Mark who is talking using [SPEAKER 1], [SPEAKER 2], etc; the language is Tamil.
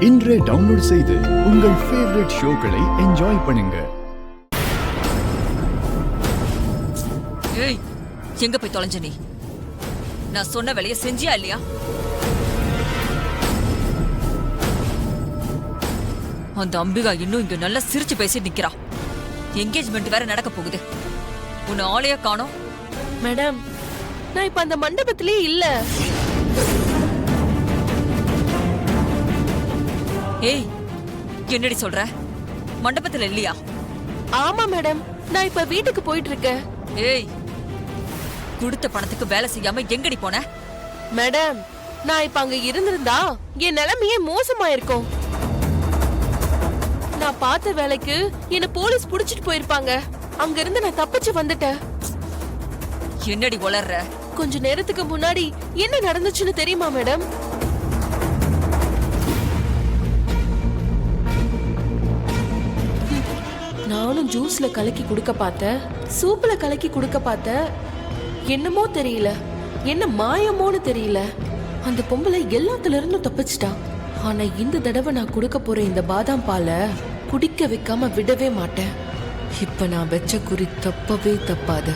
[SPEAKER 1] இன்றே டவுன்லோட் செய்து உங்கள் ஃபேவரட் ஷோக்களை என்ஜாய் பண்ணுங்க.
[SPEAKER 2] ஏய், எங்க போய் தொலைஞ்ச நீ? நான் சொன்ன வேலையை செஞ்சியா இல்லையா? அந்த அம்பிகா இன்னும் இங்க நல்லா சிரிச்சு பேசி நிக்கிறா. என்கேஜ்மெண்ட் வேற நடக்க போகுது. உன்னை ஆளையா காணோம்.
[SPEAKER 3] மேடம், நான் இப்ப அந்த மண்டபத்திலே இல்ல.
[SPEAKER 2] ஏய், என்னடி சொல்ற? மண்டபத்துல இல்லையா?
[SPEAKER 3] ஆமா மேடம், நான் இப்ப வீட்டுக்கு போயிட்டு இருக்கேன்.
[SPEAKER 2] ஏய், கொடுத்த பணத்துக்கு வேலை செய்யாம எங்கடி போன?
[SPEAKER 3] மேடம், நான் இப்ப அங்க இருந்திருந்தா என் நிலைமையே மோசமாயிருக்கும். நான் பார்த்த வேலைக்கு என்ன போலீஸ் புடிச்சிட்டு போயிருப்பாங்க. அங்க இருந்து நான் தப்பிச்சு வந்துட்டேன்.
[SPEAKER 2] என்னடி உளர்ற?
[SPEAKER 3] கொஞ்ச நேரத்துக்கு முன்னாடி என்ன நடந்துச்சுன்னு தெரியுமா மேடம்? நானும் ஜூஸ்ல கலக்கி குடுக்க பார்த்தேன், சூப்ல கலக்கி குடுக்க பார்த்தேன். என்னமோ தெரியல, என்ன மாயமோன்னு தெரியல, அந்த பொம்பளை எல்லாத்துல இருந்தும் தப்பிச்சிட்டா. ஆனா இந்த தடவை நான் குடுக்க போற இந்த பாதாம் பாலை குடிக்க வைக்காம விடவே மாட்டேன். இப்ப நான் வெச்ச குறி தப்பவே தப்பாது.